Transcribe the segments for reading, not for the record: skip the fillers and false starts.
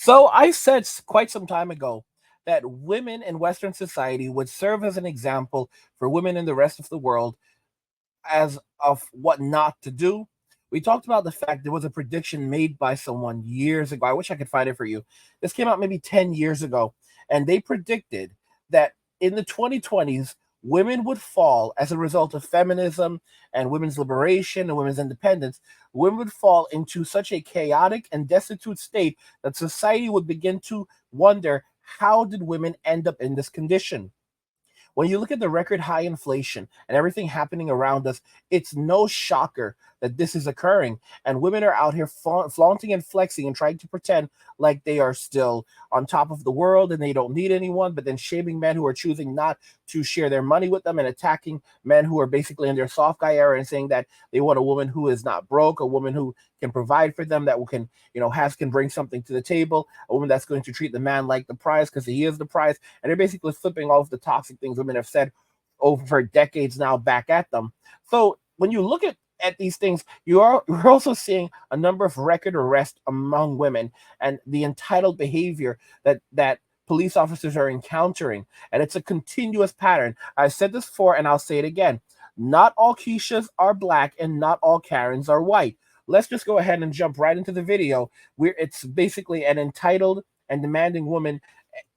So I said quite some time ago that women in Western society would serve as an example for women in the rest of the world as of what not to do. We talked about the fact there was a prediction made by someone years ago. I wish I could find it for you. This came out maybe 10 years ago, and they predicted that in the 2020s, women would fall as a result of feminism and women's liberation and women's independence. Women would fall into such a chaotic and destitute state that society would begin to wonder, how did women end up in this condition? When you look at the record high inflation and everything happening around us, it's no shocker that this is occurring. And women are out here flaunting and flexing and trying to pretend like they are still on top of the world and they don't need anyone, but then shaming men who are choosing not to share their money with them and attacking men who are basically in their soft guy era and saying that they want a woman who is not broke, a woman who can provide for them, that can, can bring something to the table, a woman that's going to treat the man like the prize because he is the prize. And they're basically flipping all of the toxic things women have said over for decades now back at them. So when you look at these things, you're also seeing a number of record arrests among women and the entitled behavior that police officers are encountering. And it's a continuous pattern. I said this before and I'll say it again. Not all Keishas are black and not all Karens are white. Let's just go ahead and jump right into the video where it's basically an entitled and demanding woman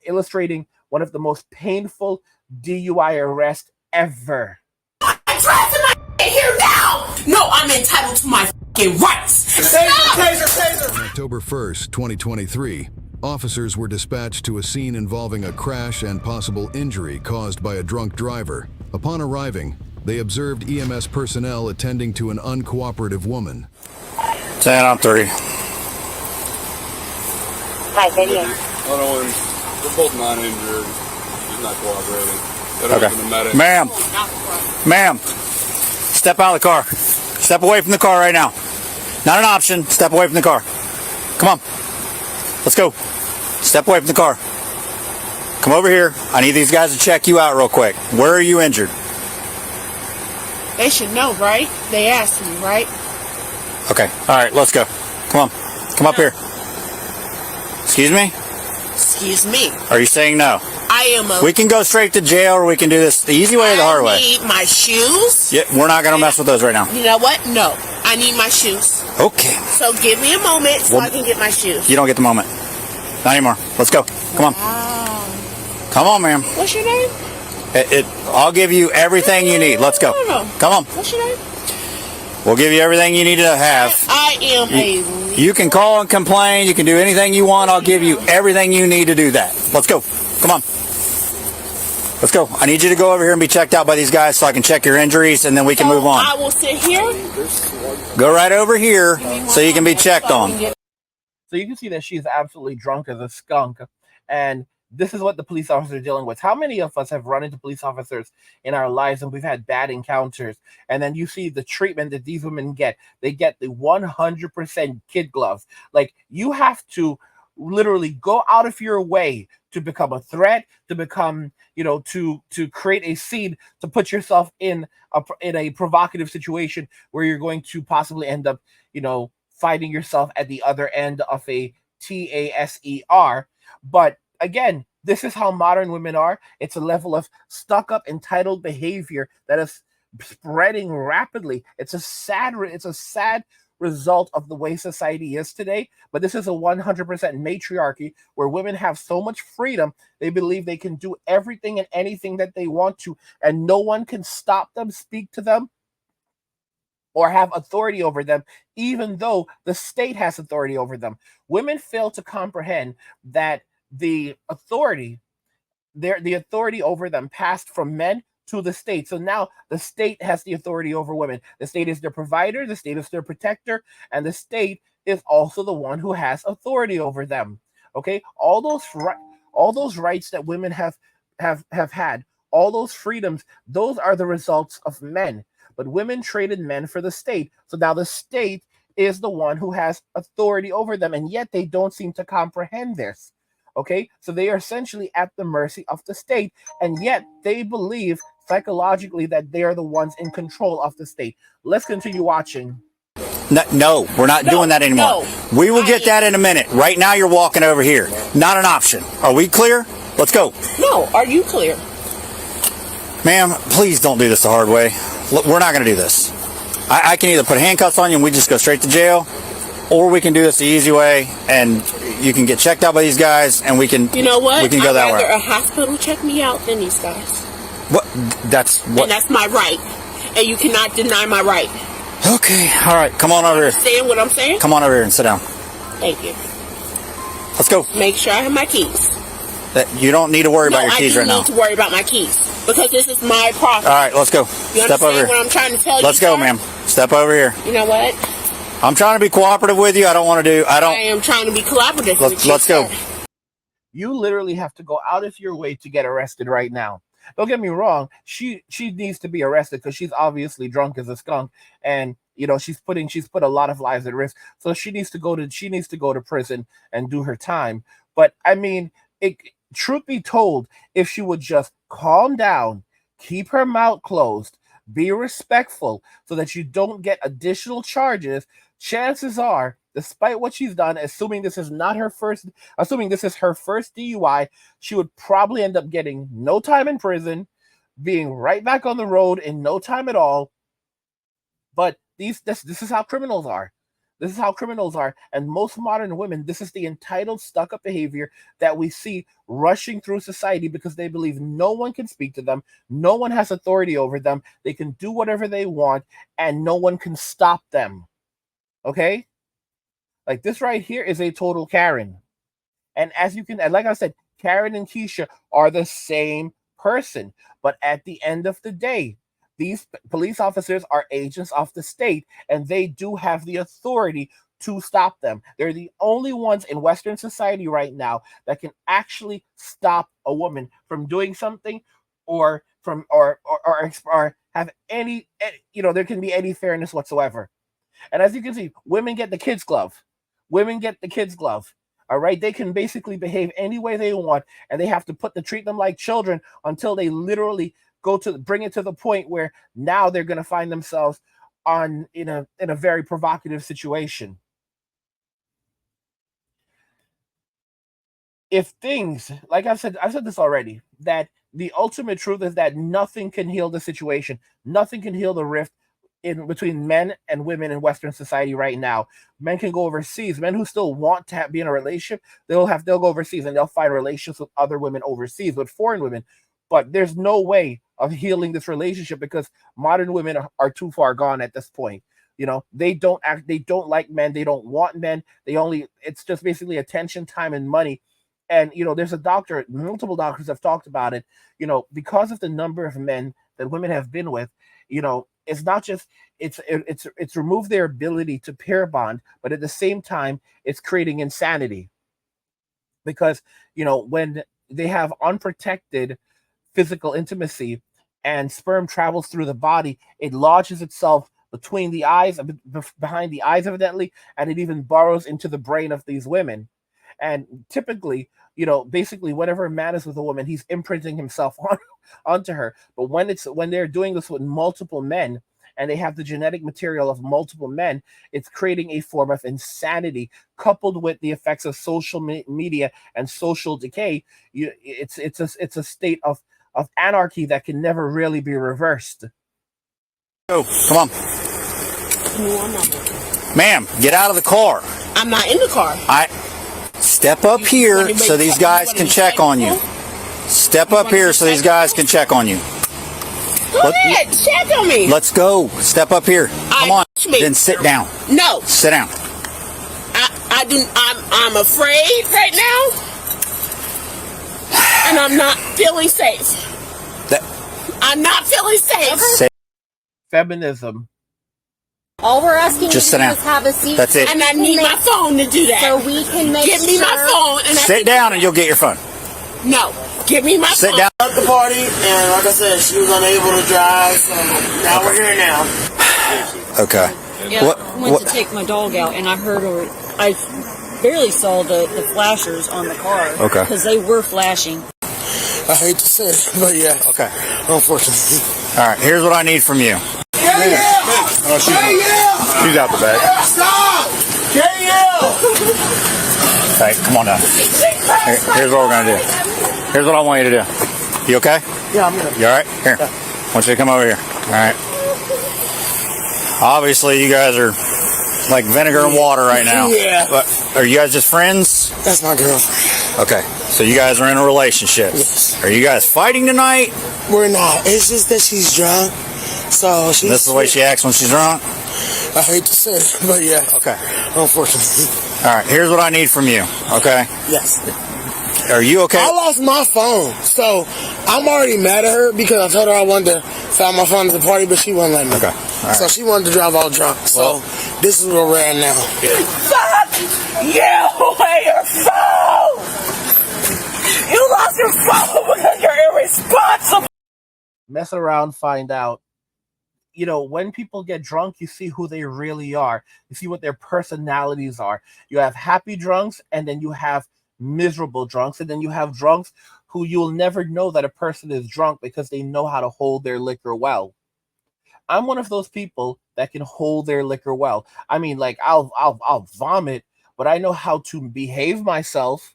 illustrating one of the most painful DUI arrests ever. Here now! No, I'm entitled to my fucking rights! Taser! On October 1st, 2023, officers were dispatched to a scene involving a crash and possible injury caused by a drunk driver. Upon arriving, they observed EMS personnel attending to an uncooperative woman. 10 on 3. Hi, video. Hold on, we're both non-injured. He's not cooperating. Okay. Ma'am, step out of the car. Step away from the car right now. Not an option. Step away from the car. Come on. Let's go. Step away from the car. Come over here. I need these guys to check you out real quick. Where are you injured? They should know, right? They asked me, right? Okay. All right, let's go. Come on. Come up here. Excuse me? Excuse me. Are you saying no? I am We can go straight to jail, or we can do this the easy way or the hard way. I need my shoes. Yeah, we're not going to mess with those right now. You know what? No. I need my shoes. Okay. So give me a moment so I can get my shoes. You don't get the moment. Not anymore. Let's go. Come on. Wow. Come on, ma'am. What's your name? I'll give you everything you need. Let's go. No. Come on. What's your name? We'll give you everything you need to have. I am You can call and complain. You can do anything you want. I'll give you everything you need to do that. Let's go. Come on. Let's go. I need you to go over here and be checked out by these guys so I can check your injuries and then we can move on. I will sit here. Go right over here so you can be checked on. So you can see that she's absolutely drunk as a skunk. And this is what the police officers are dealing with. How many of us have run into police officers in our lives and we've had bad encounters? And then you see the treatment that these women get. They get the 100% kid gloves. Like, you have to literally go out of your way to become a threat, to become, to create a scene, to put yourself in a provocative situation where you're going to possibly end up, finding yourself at the other end of a TASER. But again, this is how modern women are. It's a level of stuck-up, entitled behavior that is spreading rapidly. It's a sad result of the way society is today. But this is a 100% matriarchy where women have so much freedom. They believe they can do everything and anything that they want to, and no one can stop them, speak to them, or have authority over them, even though the state has authority over them. Women fail to comprehend that the authority over them passed from men to the state. So now the state has the authority over women. The state is their provider, the state is their protector, and the state is also the one who has authority over them. Okay, all those rights that women have had, all those freedoms, those are the results of men. But women traded men for the state. So now the state is the one who has authority over them, and yet they don't seem to comprehend this. Okay, so they are essentially at the mercy of the state, and yet they believe psychologically that they are the ones in control of the state. Let's continue watching. No, we're not doing that anymore. No. We will get that in a minute. Right now, you're walking over here. Not an option. Are we clear? Let's go. No, are you clear? Ma'am, please don't do this the hard way. Look, we're not going to do this. I can either put handcuffs on you and we just go straight to jail, or we can do this the easy way and you can get checked out by these guys and we can. You know what? We can go that way. I'd rather a hospital check me out than these guys. What? That's what. And that's my right, and you cannot deny my right. Okay. All right. Come on over here. Understand what I'm saying? Come on over here and sit down. Thank you. Let's go. Make sure I have my keys. You don't need to worry about your keys right now. I do need to worry about my keys because this is my property. All right, let's go. You Step over here. what I'm trying to tell you? Let's go, ma'am. Step over here. You know what? I'm trying to be cooperative with you. I don't want to do. I am trying to be collaborative with you. Let's go. You literally have to go out of your way to get arrested right now. Don't get me wrong. She needs to be arrested because she's obviously drunk as a skunk, and she's put a lot of lives at risk. So she needs to go to prison and do her time. But I mean, truth be told, if she would just calm down, keep her mouth closed, be respectful so that you don't get additional charges, chances are, despite what she's done, assuming this is her first DUI, she would probably end up getting no time in prison, being right back on the road in no time at all. But this is how criminals are. This is how criminals are. And most modern women, this is the entitled, stuck-up behavior that we see rushing through society because they believe no one can speak to them, no one has authority over them, they can do whatever they want, and no one can stop them. Okay? Like this right here is a total Karen. And like I said, Karen and Keisha are the same person. But at the end of the day, these police officers are agents of the state, and they do have the authority to stop them. They're the only ones in Western society right now that can actually stop a woman from doing something, or have any there can be any fairness whatsoever. And as you can see, women get the kids' glove. Women get the kids' glove. All right, they can basically behave any way they want, and they have to treat them like children until they literally bring it to the point where now they're going to find themselves in a very provocative situation. If things, like I've said this already, that the ultimate truth is that nothing can heal the situation. Nothing can heal the rift in between men and women in Western society right now. Men can go overseas. Men who still want to be in a relationship, they'll go overseas and they'll find relationships with other women overseas, with foreign women. But there's no way of healing this relationship because modern women are too far gone at this point. They don't like men. They don't want men. It's just basically attention, time, and money. And, there's multiple doctors have talked about it, because of the number of men that women have been with, it's not just, it's removed their ability to pair bond, but at the same time, it's creating insanity. Because, when they have unprotected physical intimacy and sperm travels through the body, it lodges itself between the eyes, behind the eyes evidently, and it even burrows into the brain of these women. And typically, basically whenever a man is with a woman, he's imprinting himself onto her. But when they're doing this with multiple men and they have the genetic material of multiple men, it's creating a form of insanity coupled with the effects of social media and social decay. It's a state of anarchy that can never really be reversed. Oh, come on. No, I'm not. Ma'am, get out of the car. I'm not in the car. Step up here so these guys can check on you. Step up here so these guys can check on you. Go ahead, check on me. Let's go. Step up here. Come on. Then sit down. No. Sit down. I'm afraid right now. And I'm not feeling safe. I'm not feeling safe. Feminism. All we're asking Just you sit to do down. is have a seat. That's it. And I need my phone to do that. So we can make Give me my phone. And Sit down and you'll get your phone. No. Give me my phone. Sit down. At the party, and like I said, she was unable to drive, so now we're here now. Okay. Yeah, I went to take my dog out, and I barely saw the flashers on the car. Okay. Because they were flashing. I hate to say it, but yeah. Okay. Unfortunately. All right. Here's what I need from you. Oh, she's out the back. Stop! KL! Okay, come on down. Here's what we're going to do. Here's what I want you to do. You okay? Yeah, I'm good. You all right? Here. I want you to come over here. All right. Obviously, you guys are like vinegar and water right now. Yeah. But are you guys just friends? That's my girlfriend. Okay. So you guys are in a relationship. Yes. Are you guys fighting tonight? We're not. It's just that she's drunk. So she's. This is the way she acts when she's drunk? I hate to say it, but yeah. Okay. Unfortunately. All right. Here's what I need from you. Okay. Yes. Are you okay? I lost my phone, so I'm already mad at her because I told her I wanted to find my phone at the party, but she wouldn't let me. Okay. All right. So she wanted to drive all drunk. So this is where we're at now. Fuck you and your phone! You lost your phone because you're irresponsible! Mess around, find out. You know, when people get drunk, you see who they really are. You see what their personalities are. You have happy drunks, and then you have miserable drunks, and then you have drunks who you'll never know that a person is drunk because they know how to hold their liquor well. I'm one of those people that can hold their liquor well. I mean, like I'll vomit, but I know how to behave myself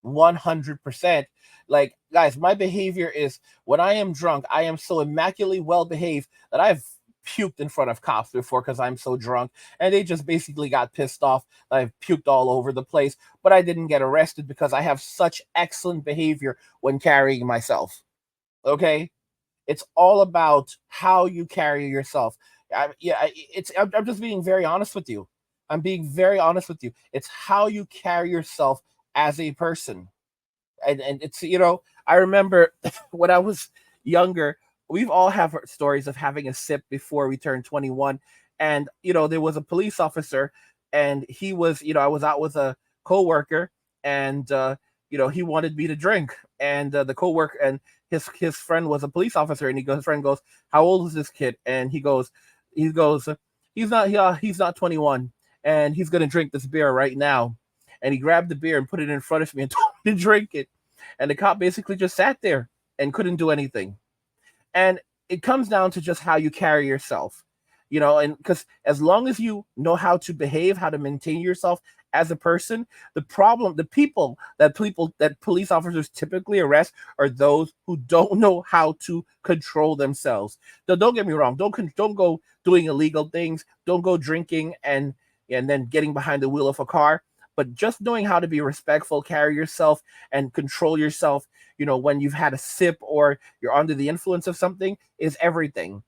100%. Like, guys, my behavior is when I am drunk, I am so immaculately well behaved that I've puked in front of cops before because I'm so drunk, and they just basically got pissed off that I've puked all over the place, but I didn't get arrested because I have such excellent behavior when carrying myself. Okay? It's all about how you carry yourself. I'm just being very honest with you. I'm being very honest with you. It's how you carry yourself as a person. And it's, you know, I remember when I was younger, we've all have stories of having a sip before we turned 21. And, you know, there was a police officer, and he was, you know, I was out with a coworker, and, you know, he wanted me to drink. And the coworker and his friend was a police officer, and his friend goes, "How old is this kid?" And he goes, he's not 21, and he's gonna drink this beer right now. And he grabbed the beer and put it in front of me and told me to drink it. And the cop basically just sat there and couldn't do anything. And it comes down to just how you carry yourself, you know, and because as long as you know how to behave, how to maintain yourself as a person, the people that police officers typically arrest are those who don't know how to control themselves. So don't get me wrong. Don't go doing illegal things. Don't go drinking and then getting behind the wheel of a car. But just knowing how to be respectful, carry yourself, and control yourself, you know, when you've had a sip or you're under the influence of something is everything.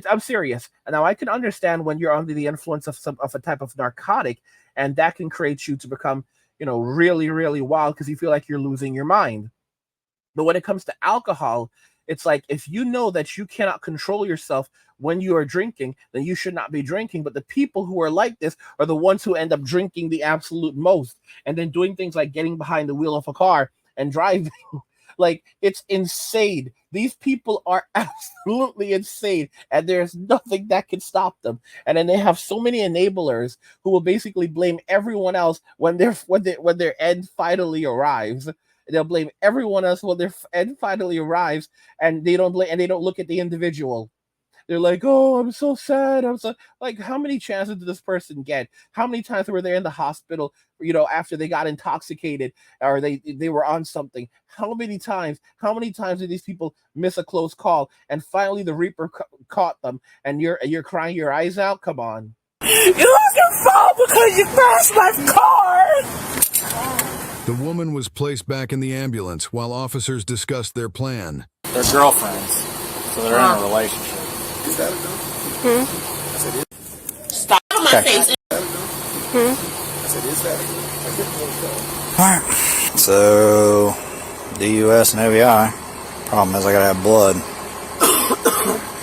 I'm serious. And now I can understand when you're under the influence of a type of narcotic, and that can create you to become, you know, really, really wild because you feel like you're losing your mind. But when it comes to alcohol, it's like if you know that you cannot control yourself when you are drinking, then you should not be drinking. But the people who are like this are the ones who end up drinking the absolute most and then doing things like getting behind the wheel of a car and driving. Like, it's insane. These people are absolutely insane, and there's nothing that can stop them. And then they have so many enablers who will basically blame everyone else when their end finally arrives. They'll blame everyone else when their end finally arrives, and they don't look at the individual. They're like, "Oh, I'm so sad. I'm so..." Like, how many chances did this person get? How many times were they in the hospital, you know, after they got intoxicated or they were on something? How many times did these people miss a close call and finally the Reaper caught them and you're crying your eyes out? Come on. You lost your phone because you crashed my car! The woman was placed back in the ambulance while officers discussed their plan. They're girlfriends, so they're in a relationship. Stop on my face. Alright. So, DUS and OVI. Problem is I gotta have blood.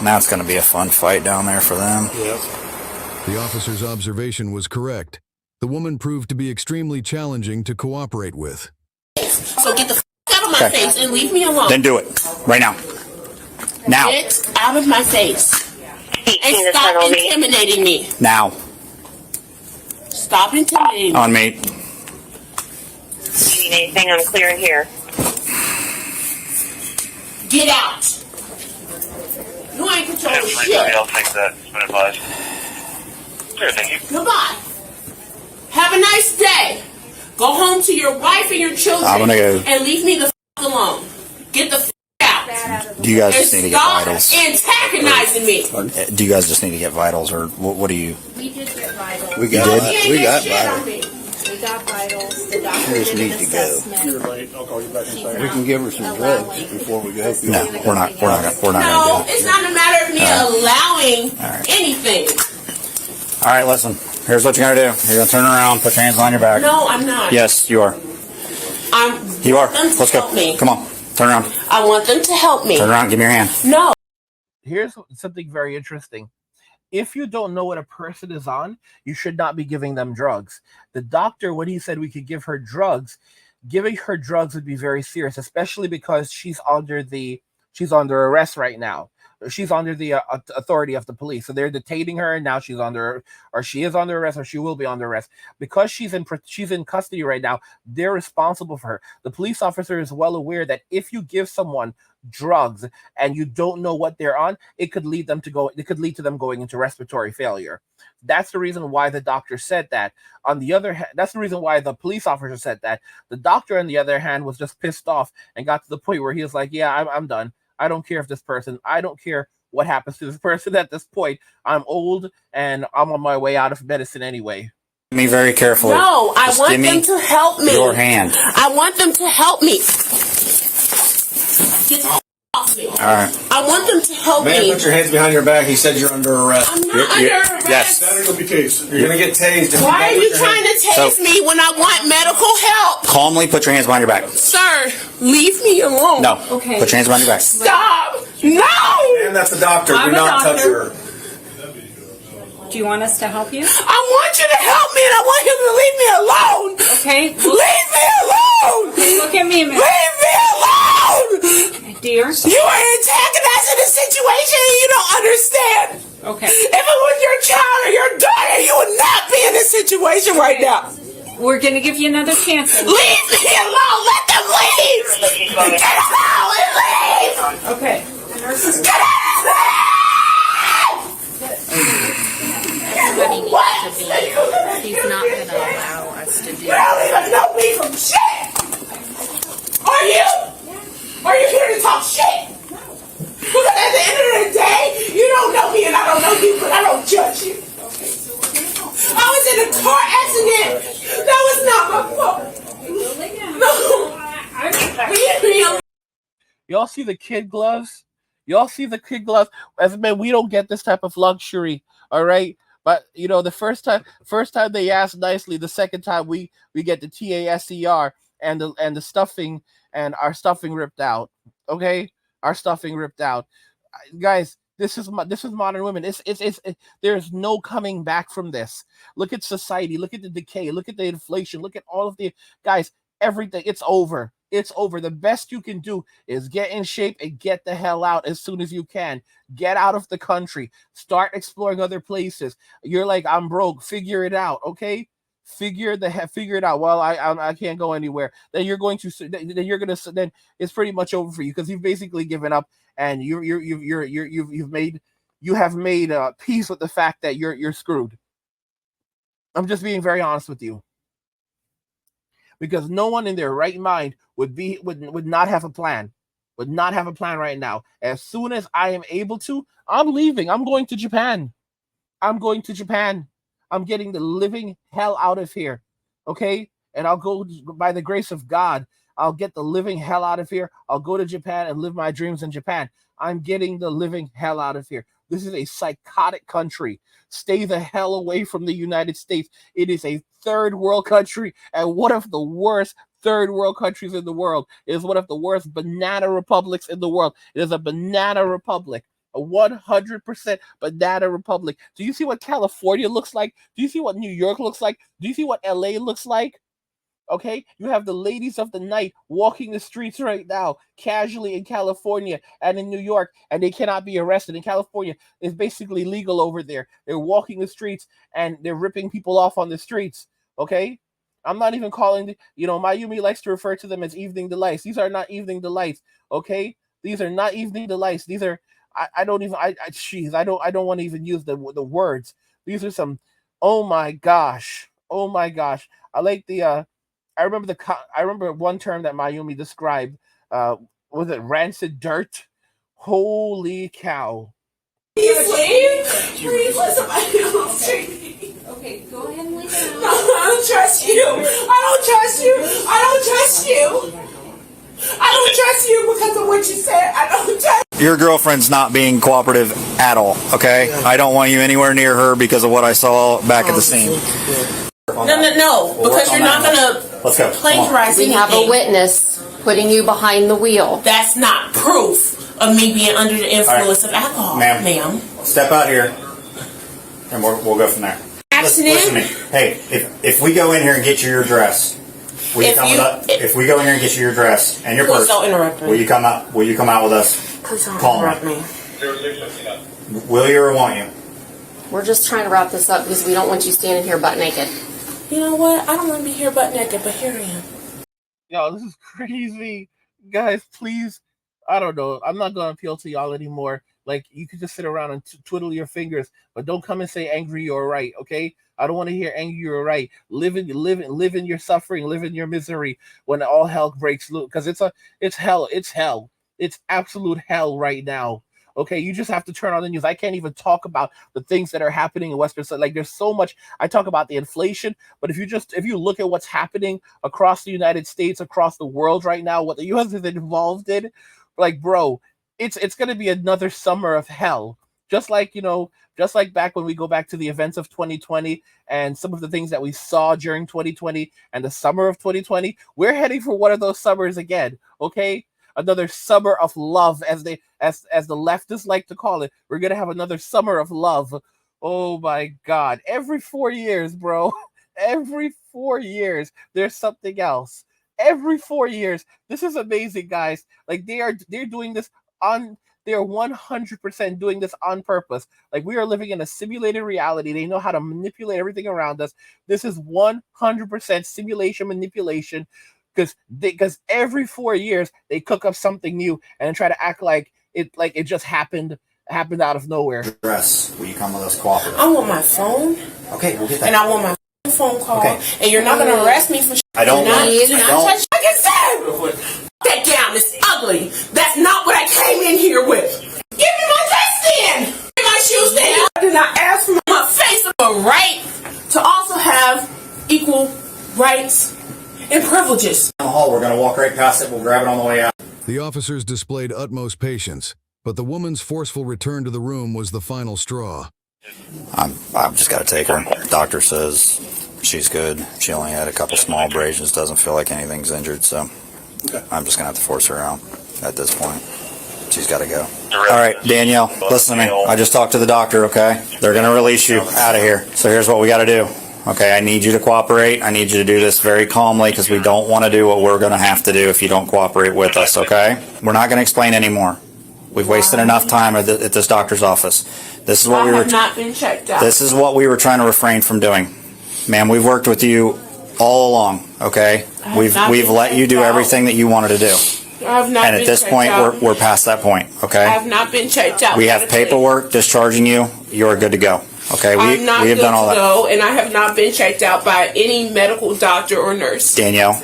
Now it's gonna be a fun fight down there for them. Yep. The officer's observation was correct. The woman proved to be extremely challenging to cooperate with. So get the f out of my face and leave me alone. Then do it. Right now. Now. Get out of my face. And stop intimidating me. Now. Stop intimidating me. On me. Need anything unclear here? Get out. You ain't controlling Please, shit. I'll take that. It's been advised. Clear, thank you. Goodbye. Have a nice day. Go home to your wife and your children I'm gonna go. and leave me the f*** alone. Get the f*** out. Do you guys And just need to get stop vitals? antagonizing me. Do you guys just need to get vitals, or what do you? We did get vitals. We You got did? She ain't we get got shit on vitals. me. We got vitals. The doctor Just did need an to go. assessment. You're late. I'll call you back in a She's second. We can give her some drugs allowing- before we go. No, we're not No, gonna do it. it's not a matter of me allowing right. anything. All right, listen. Here's what you're gonna do. You're gonna turn around, put your hands on your back. No, I'm not. Yes, you are. You are. Them to Let's go. help me. Come on. Turn around. I want them to help me. Turn around. Give me your hand. No. Here's something very interesting. If you don't know what a person is on, you should not be giving them drugs. The doctor, when he said we could give her drugs, giving her drugs would be very serious, especially because she's under arrest right now. She's under the authority of the police, so they're detaining her, and now she is under arrest, or she will be under arrest because she's in custody right now. They're responsible for her. The police officer is well aware that if you give someone drugs and you don't know what they're on, it could lead to them going into respiratory failure. That's the reason why the doctor said that. On the other hand, that's the reason why the police officer said that. The doctor, on the other hand, was just pissed off and got to the point where he was like, "Yeah, I'm done. I don't care I don't care what happens to this person at this point. I'm old and I'm on my way out of medicine anyway." Me very carefully. No, I Just want give me them to help me. your hand. I want them to help me. Get the off me. All right. I want them to help Man, me. put your hands behind your back. He said you're under arrest. I'm not under arrest. Yes. Saturday will be tased. You're gonna get tased. if Why are don't you put your trying hands- to tase So- me when I want medical help? Calmly put your hands behind your back. Sir, leave me alone. No. Okay. Put your hands behind your back. Stop. No. Man, that's the doctor. I'm Do a not touch doctor. her. Do you want us to help you? I want you to help me and I want you to leave me alone. Okay. Leave me alone. Look at me a minute. Leave me alone. Dear. You are antagonizing the situation and you don't understand. Okay. If it was your child or your daughter, you would not be in this situation right now. We're going to give you another chance. Leave me alone. Let them leave. Get out and leave. Okay. Get out. Everybody needs What? to be. He's not going to allow us to do You don't even know me from shit. Are you? Are you here to talk shit? Because at the end of the day, you don't know me and I don't know you, but I don't judge you. I was in a car accident. That was not my fault. No. Leave me alone. Y'all see the kid gloves? As men, we don't get this type of luxury, all right? But the first time they asked nicely. The second time we get the TASER and the stuffing and our stuffing ripped out. Okay, our stuffing ripped out, guys. This is modern women. There's no coming back from this. Look at society. Look at the decay. Look at the inflation. Look at all of the guys. Everything. It's over. It's over. The best you can do is get in shape and get the hell out as soon as you can. Get out of the country. Start exploring other places. You're like, I'm broke. Figure it out, okay? Figure it out. Well, I can't go anywhere. Then then it's pretty much over for you because you've basically given up and you have made peace with the fact that you're screwed. I'm just being very honest with you. Because no one in their right mind would not have a plan. Would not have a plan right now. As soon as I am able to, I'm leaving. I'm going to Japan. I'm getting the living hell out of here. Okay? And I'll go by the grace of God. I'll get the living hell out of here. I'll go to Japan and live my dreams in Japan. I'm getting the living hell out of here. This is a psychotic country. Stay the hell away from the United States. It is a third world country and one of the worst third world countries in the world. It is one of the worst banana republics in the world. It is a banana republic. A 100% banana republic. Do you see what California looks like? Do you see what New York looks like? Do you see what LA looks like? Okay, you have the ladies of the night walking the streets right now, casually in California and in New York, and they cannot be arrested. In California, it's basically legal over there. They're walking the streets and they're ripping people off on the streets. Okay, I'm not even calling. Mayumi likes to refer to them as evening delights. These are not evening delights. Okay, these are not evening delights. These are I don't even jeez, I don't want to even use the words. These are some, oh my gosh. Oh my gosh. I like the I remember one term that Mayumi described, was it rancid dirt? Holy cow. Please leave. Please let somebody else take me. Okay, go ahead and leave it No, I don't trust you. I don't trust you. I don't trust you. I don't trust you because of what you said. I don't trust you. Your girlfriend's not being cooperative at all, okay? I don't want you anywhere near her because of what I saw back at the scene. No, because you're not gonna Let's go. plagiarize We anything. have a witness putting you behind the wheel. That's not proof of me being under the influence of alcohol, Ma'am. Step out here, and we'll go from there. Accident. Listen to me. Hey, if we go in here and get you your dress, will you come with us? If we go in here and get you your dress and your Please purse, don't interrupt me. will you come out? Will you come out with us? Please don't Call interrupt me. me. Will you or won't you? We're just trying to wrap this up because we don't want you standing here butt naked. You know what? I don't want to be here butt naked, but here I am. Yo, this is crazy. Guys, please, I don't know. I'm not going to appeal to y'all anymore. Like, you could just sit around and twiddle your fingers, but don't come and say angry you're right, okay? I don't want to hear angry you're right. Live in your suffering, live in your misery when all hell breaks loose. Because it's hell. It's absolute hell right now. Okay, you just have to turn on the news. I can't even talk about the things that are happening in Western. Like, there's so much. I talk about the inflation, but if you look at what's happening across the United States, across the world right now, what the U.S. is involved in, like, bro, it's going to be another summer of hell. Just like back when we go back to the events of 2020 and some of the things that we saw during 2020 and the summer of 2020, we're heading for one of those summers again. Okay. Another summer of love, as the leftists like to call it. We're gonna have another summer of love. Oh my God! Every 4 years, bro. Every 4 years, there's something else. Every 4 years, this is amazing, guys. Like they're doing this on. They're 100% doing this on purpose. Like we are living in a simulated reality. They know how to manipulate everything around us. This is 100% simulation manipulation. Because every 4 years they cook up something new and try to act like it just happened out of nowhere. Dress. Will you come with us cooperative? I want my phone. Okay, we'll get that. And I want my phone call. Okay. And you're not going to arrest me for I don't do not want- touch. Like I said, that gown is ugly. That's not what I came in here with. Give me my dress then. Give me my shoes then. I did not ask for my face of a right to also have equal rights and privileges. In the hall, we're going to walk right past it. We'll grab it on the way out. The officers displayed utmost patience, but the woman's forceful return to the room was the final straw. I've just got to take her. Doctor says she's good. She only had a couple small abrasions. Doesn't feel like anything's injured, so I'm just going to have to force her out at this point. She's got to go. All right, Danielle, listen to me. I just talked to the doctor, okay? They're going to release you out of here. So here's what we got to do. Okay, I need you to cooperate. I need you to do this very calmly because we don't want to do what we're going to have to do if you don't cooperate with us, okay? We're not going to explain anymore. We've wasted enough time at this doctor's office. This is what I have not been checked out. This is what we were trying to refrain from doing. Ma'am, we've worked with you all along, okay? We've let you do everything that you wanted to do. I have not And been at this checked point, out. we're past that point, I okay? have not been checked out. We have medically. paperwork discharging you. You're good to go, okay? I'm not we have good done all to that. go, and I have not been checked out by any medical doctor or nurse. Danielle,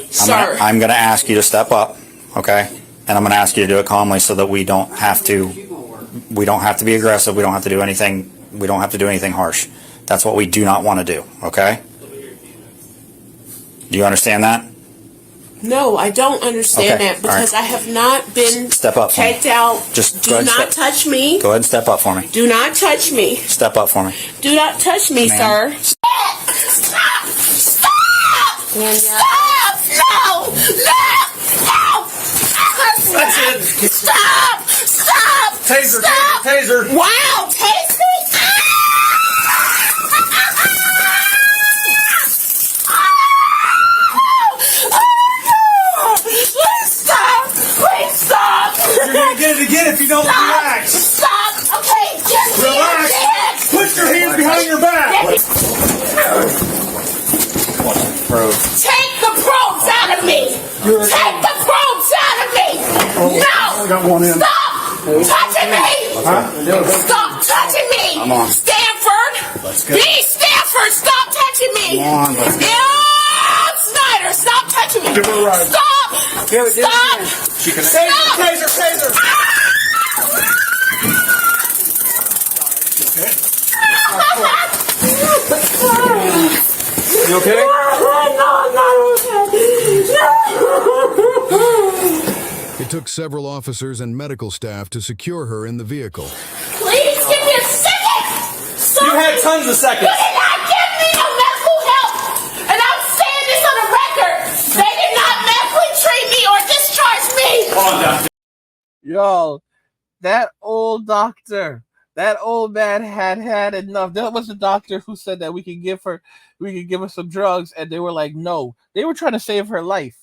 Sir. I'm going to ask you to step up, okay? And I'm going to ask you to do it calmly so that we don't have to be aggressive. We don't have to do anything. We don't have to do anything harsh. That's what we do not want to do, okay? Do you understand that? No, I don't understand Okay, that because I have not been Step up for me. checked out. Just go do ahead and not step- touch me. Go ahead and step up for me. Do not touch me. Step up for me. Do not touch me, Ma'am. sir. Stop! Stop! Stop! No! No! That's it. Stop! Stop! Taser, Stop! taser, taser. Wow! Taste me! Please stop! Please stop! You're gonna get it again if you don't relax. Stop! Okay, just Relax. Put your hands behind your back. Take the probes out of me! Take the probes out of me! No! got one in. Stop touching me! Stop touching me! Come on. Stanford! Let's go. B. Stanford, stop touching me! Come on, let's go. Yeah, Snyder, stop touching me! Give her a ride. Stop! Give it, Stop! She can taser. You okay? No, I'm not okay. It took several officers and medical staff to secure her in the vehicle. Please give me a second! Stop. You had tons of seconds. You did not give me no medical help! And I'm saying this on the record! They did not medically treat me or discharge me! Calm down. Yo, that old doctor, that old man had enough. That was the doctor who said that we could give her some drugs, and they were like, no. They were trying to save her life.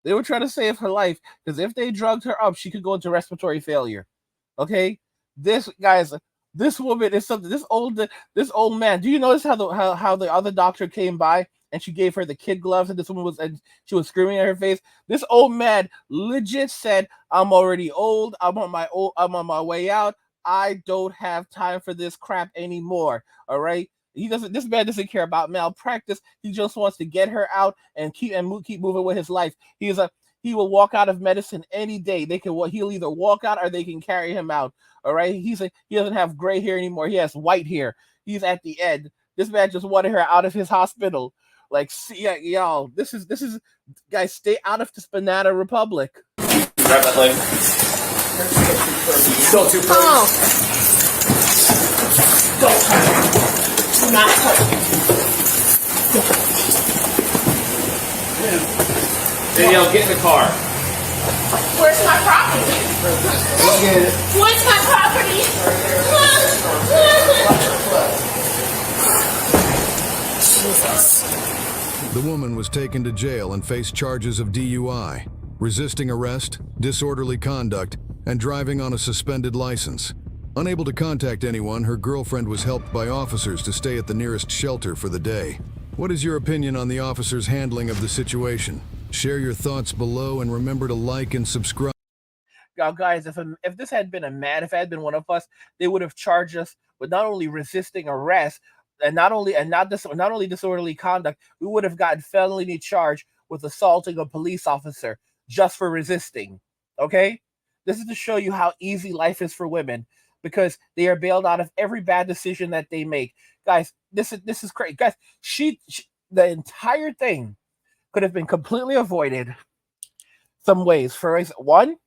They were trying to save her life because if they drugged her up, she could go into respiratory failure. Okay, this woman is something. This old man. Do you notice how the other doctor came by and she gave her the kid gloves, and this woman she was screaming at her face. This old man legit said, "I'm already old. I'm on my way out. I don't have time for this crap anymore." All right. This man doesn't care about malpractice. He just wants to get her out and keep moving with his life. He will walk out of medicine any day. He'll either walk out or they can carry him out. All right. He doesn't have gray hair anymore. He has white hair. He's at the end. This man just wanted her out of his hospital. Like, see, y'all, this is guys, stay out of this banana republic. Grab that leg. Still too close. Oh. Don't touch me. Do not touch me. Danielle, get in the car. Where's my property? Where's my property? Jesus. The woman was taken to jail and faced charges of DUI, resisting arrest, disorderly conduct, and driving on a suspended license. Unable to contact anyone, her girlfriend was helped by officers to stay at the nearest shelter for the day. What is your opinion on the officers' handling of the situation? Share your thoughts below and remember to like and subscribe. Now, guys, if this had been a man, if it had been one of us, they would have charged us with not only resisting arrest and not only disorderly conduct. We would have gotten felony charge with assaulting a police officer just for resisting. Okay, this is to show you how easy life is for women because they are bailed out of every bad decision that they make. Guys, this is crazy. Guys, the entire thing could have been completely avoided some ways. For one,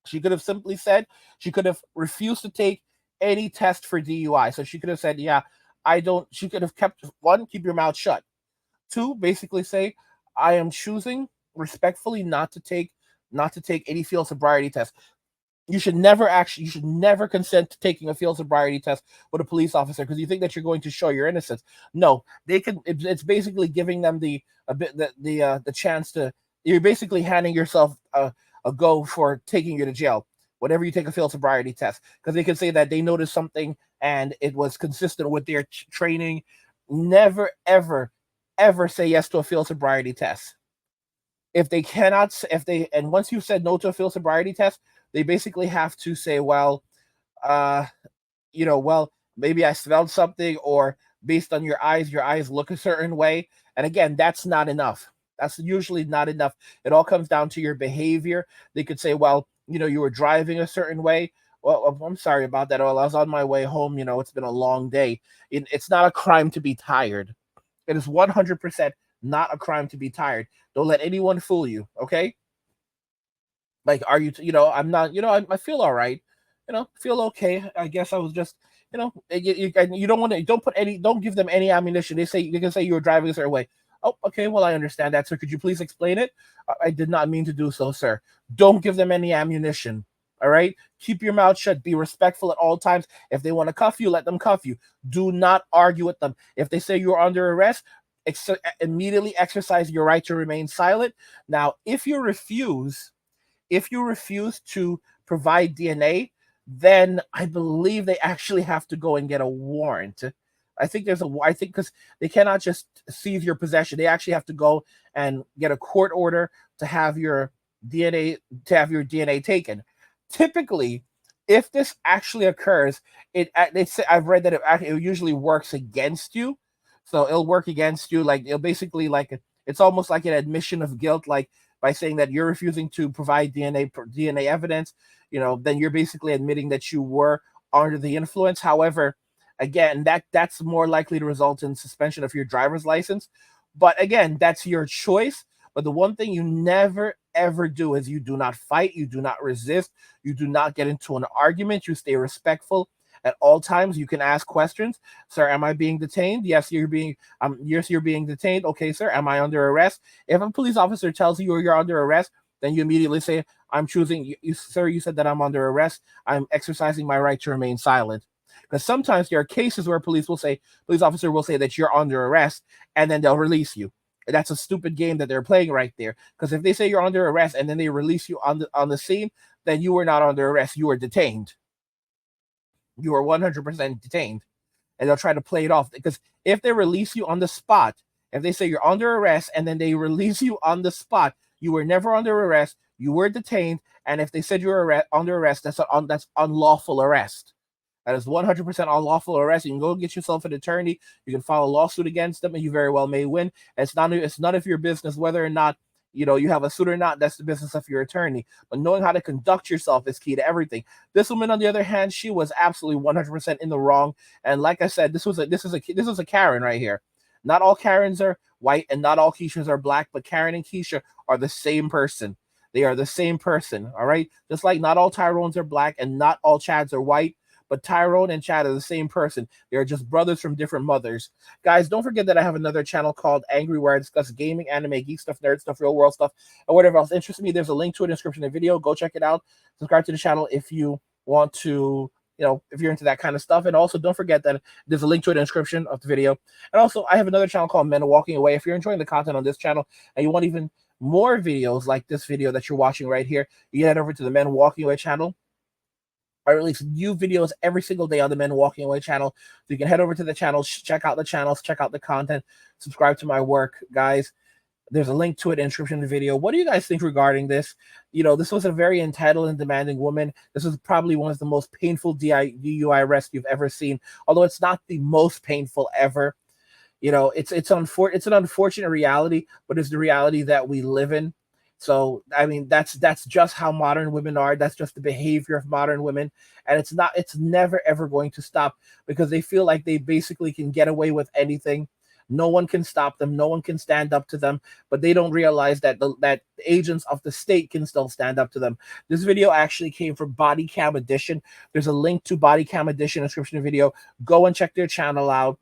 she could have simply said, she could have refused to take any test for DUI. So she could have said, yeah, she could have keep your mouth shut. Two, basically say, I am choosing respectfully not to take any field sobriety test. You should never consent to taking a field sobriety test with a police officer because you think that you're going to show your innocence. No, it's basically giving them the chance to. You're basically handing yourself a go for taking you to jail whenever you take a field sobriety test because they can say that they noticed something and it was consistent with their training. Never ever say yes to a field sobriety test. And once you've said no to a field sobriety test, they basically have to say, well, maybe I smelled something, or based on your eyes look a certain way. And again, that's not enough. That's usually not enough. It all comes down to your behavior. They could say, well, you were driving a certain way. Well, I'm sorry about that. Well, I was on my way home. It's been a long day. It's not a crime to be tired. It is 100% not a crime to be tired. Don't let anyone fool you, okay? Like, are you, I'm not, I feel all right, feel okay. I guess I was just, you don't want to, don't give them any ammunition. They can say you were driving a certain way. Oh, okay, well, I understand that, sir. Could you please explain it? I did not mean to do so, sir. Don't give them any ammunition, all right? Keep your mouth shut. Be respectful at all times. If they want to cuff you, let them cuff you. Do not argue with them. If they say you're under arrest, immediately exercise your right to remain silent. Now, if you refuse to provide DNA, then I believe they actually have to go and get a warrant. I think because they cannot just seize your possession. They actually have to go and get a court order to have your DNA taken. Typically, if this actually occurs, I've read that it usually works against you. So it'll work against you. Like it'll basically it's almost like an admission of guilt, like by saying that you're refusing to provide DNA evidence. Then you're basically admitting that you were under the influence. However, again, that's more likely to result in suspension of your driver's license. But again, that's your choice. But the one thing you never ever do is you do not fight, you do not resist, you do not get into an argument, you stay respectful at all times. You can ask questions. Sir, am I being detained? Yes, you're being detained. Okay, sir, am I under arrest? If a police officer tells you you're under arrest, then you immediately say, I'm choosing sir, you said that I'm under arrest. I'm exercising my right to remain silent. Because sometimes there are cases where police officer will say that you're under arrest, and then they'll release you. That's a stupid game that they're playing right there. Because if they say you're under arrest and then they release you on the scene, then you were not under arrest. You were detained. You are 100% detained. And they'll try to play it off. Because if they release you on the spot, if they say you're under arrest and then they release you on the spot, you were never under arrest. You were detained. And if they said you were under arrest, that's unlawful arrest. That is 100% unlawful arrest. You can go get yourself an attorney. You can file a lawsuit against them, and you very well may win. It's none of your business whether or not you have a suit or not. That's the business of your attorney. But knowing how to conduct yourself is key to everything. This woman, on the other hand, she was absolutely 100% in the wrong. And like I said, this was a Karen right here. Not all Karens are white, and not all Keishas are black. But Karen and Keisha are the same person. They are the same person. All right. Just like not all Tyrones are black, and not all Chads are white. But Tyrone and Chad are the same person. They're just brothers from different mothers. Guys, don't forget that I have another channel called Angry, where I discuss gaming, anime, geek stuff, nerd stuff, real world stuff, and whatever else interests me. There's a link to it in the description of the video. Go check it out. Subscribe to the channel if you want to, if you're into that kind of stuff. And also don't forget that there's a link to it in the description of the video. And also I have another channel called Men Walking Away. If you're enjoying the content on this channel and you want even more videos like this video that you're watching right here, you can head over to the Men Walking Away channel. I release new videos every single day on the Men Walking Away channel. So you can head over to the channel, check out the channels, check out the content, subscribe to my work, guys. There's a link to it in the description of the video. What do you guys think regarding this? This was a very entitled and demanding woman. This was probably one of the most painful DUI arrests you've ever seen, although it's not the most painful ever. It's an unfortunate reality, but it's the reality that we live in. So, I mean, that's just how modern women are. That's just the behavior of modern women. And it's never, ever going to stop, because they feel like they basically can get away with anything. No one can stop them. No one can stand up to them. But they don't realize that that agents of the state can still stand up to them. This video actually came from Body Cam Edition. There's a link to Body Cam Edition in the description of the video. Go and check their channel out.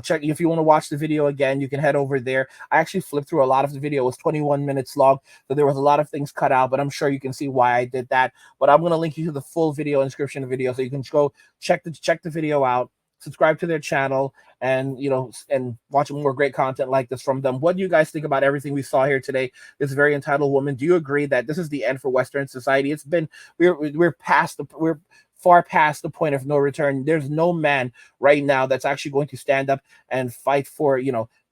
Check if you want to watch the video again, you can head over there. I actually flipped through a lot of the video. It was 21 minutes long, so there was a lot of things cut out, but I'm sure you can see why I did that. But I'm going to link you to the full video in the description of the video, so you can go check the video out, subscribe to their channel, and and watch more great content like this from them. What do you guys think about everything we saw here today? This very entitled woman. Do you agree that this is the end for Western society? It's been we're far past the point of no return. There's no man right now that's actually going to stand up and fight for,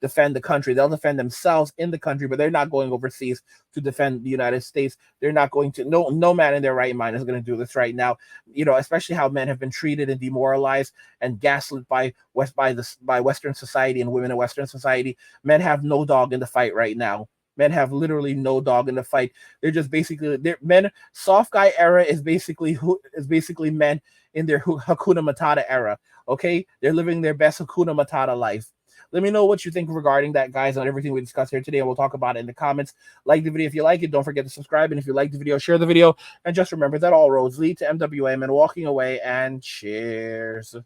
defend the country. They'll defend themselves in the country, but they're not going overseas to defend the United States. They're not going to, no man in their right mind is going to do this right now, especially how men have been treated and demoralized and gaslit by Western society and women in Western society. Men have no dog in the fight right now. Men have literally no dog in the fight. They're just basically men. Soft guy era is basically men in their Hakuna Matata era. Okay, they're living their best Hakuna Matata life. Let me know what you think regarding that, guys, on everything we discussed here today, and we'll talk about it in the comments. Like the video if you like it. Don't forget to subscribe, and if you like the video, share the video. And just remember that all roads lead to MWM and walking away. And cheers.